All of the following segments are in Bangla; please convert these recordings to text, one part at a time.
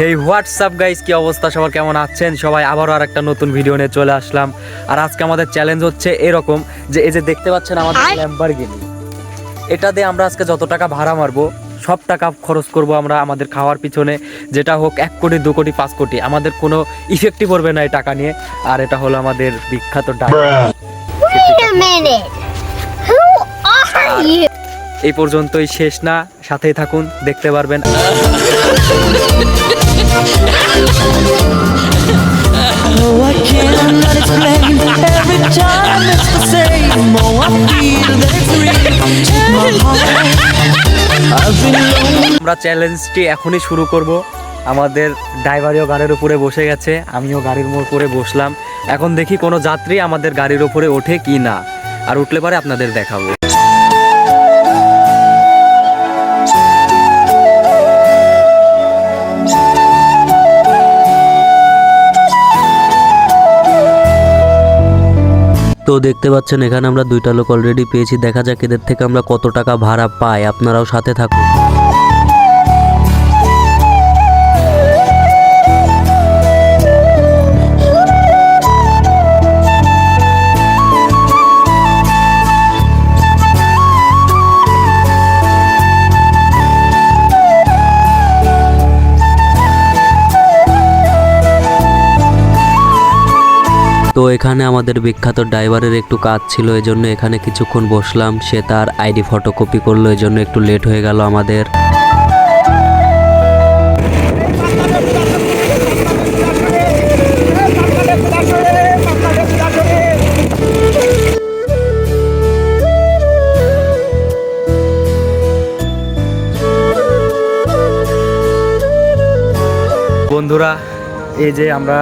হেই হোয়াটসঅ্যাপ গাইস, কি অবস্থা সবার, কেমন আছেন সবাই? আবারও আর একটা নতুন ভিডিও নিয়ে চলে আসলাম। আর আজকে আমাদের চ্যালেঞ্জ হচ্ছে এরকম যে এই যে দেখতে পাচ্ছেন আমাদের ল্যাম্বরগিনি, এটা দিয়ে আমরা আজকে যত টাকা ভাড়া মারবো সব টাকা খরচ করব আমরা আমাদের খাওয়ার পিছনে, যেটা হোক 1 কোটি 2 কোটি 5 কোটি, আমাদের কোনো ইফেক্টই পড়বে না এই টাকা নিয়ে। আর এটা হলো আমাদের বিখ্যাত এই পর্যন্তই শেষ না, সাথেই থাকুন, দেখতে পারবেন। আমরা চ্যালেঞ্জটি এখনই শুরু করব। আমাদের ড্রাইভারও গাড়ির উপরে বসে গেছে, আমিও গাড়ির উপরে বসলাম। এখন দেখি কোনো যাত্রী আমাদের গাড়ির উপরে ওঠে কি না, আর উঠলে পরে আপনাদের দেখাবো। তো দেখতে পাচ্ছেন এখানে আমরা 2টা লোক অলরেডি পেয়েছি। দেখা যাক এদের থেকে আমরা কত টাকা ভাড়া পাই, আপনারাও সাথে থাকুন। তো এখানে আমাদের বিখ্যাত ড্রাইভারের একটু কাজ ছিল, এজন্য এখানে কিছুক্ষণ বসলাম। সে তার আইডি ফটোকপি করলো, এজন্য একটু লেট হয়ে গেল আমাদের। বন্ধুরা, এই যে আমরা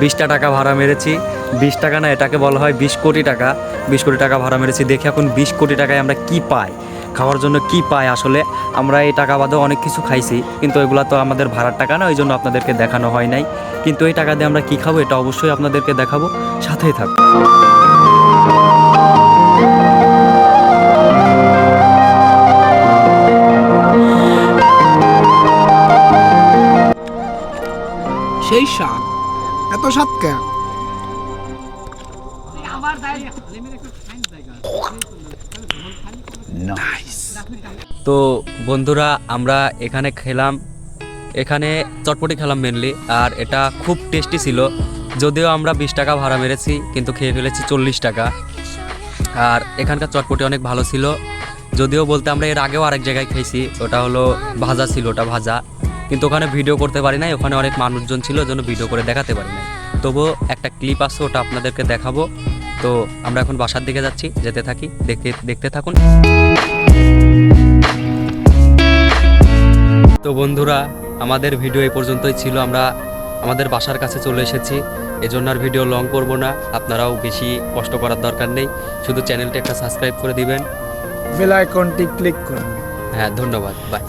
20টা টাকা ভাড়া মেরেছি। 20 টাকা না, এটাকে বলা হয় 20 কোটি টাকা। 20 কোটি টাকা ভাড়া মেরেছি। দেখি এখন 20 কোটি টাকায় আমরা কি পাই, খাওয়ার জন্য কি পাই। আসলে আমরা এই টাকা বাদেও অনেক কিছু খাইছি, কিন্তু এগুলো তো আমাদের ভাড়ার টাকা না, ওই জন্য আপনাদেরকে দেখানো হয় নাই। কিন্তু এই টাকা দিয়ে আমরা কি খাবো এটা অবশ্যই আপনাদেরকে দেখাবো, সাথেই থাকবো। সেই স্বাদ, এত স্বাদ কে? তো বন্ধুরা, আমরা এখানে খেলাম, এখানে চটপটি খেলাম মেনলি, আর এটা খুব টেস্টি ছিল। যদিও আমরা 20 টাকা ভাড়া মেরেছি, কিন্তু খেয়ে ফেলেছি 40 টাকা। আর এখানকার চটপটি অনেক ভালো ছিল। যদিও বলতে আমরা এর আগেও আরেক জায়গায় খেয়েছি, ওটা হলো ভাজা ছিল, ওটা ভাজা, কিন্তু ওখানে ভিডিও করতে পারি নাই, ওখানে অনেক মানুষজন ছিল, ওই জন্য ভিডিও করে দেখাতে পারি নাই। তবুও একটা ক্লিপ আছে, ওটা আপনাদেরকে দেখাবো। তো আমরা এখন বাসার দিকে যাচ্ছি, যেতে থাকি, দেখতে থাকুন। তো বন্ধুরা, আমাদের ভিডিও এই পর্যন্তই ছিল। আমরা আমাদের বাসার কাছে চলে এসেছি, এজন্য আর ভিডিও লং করব না। আপনারাও বেশি কষ্ট করার দরকার নেই, শুধু চ্যানেলটা একটা সাবস্ক্রাইব করে দিবেন, বেল আইকনটি ক্লিক করুন। হ্যাঁ, ধন্যবাদ, বাই।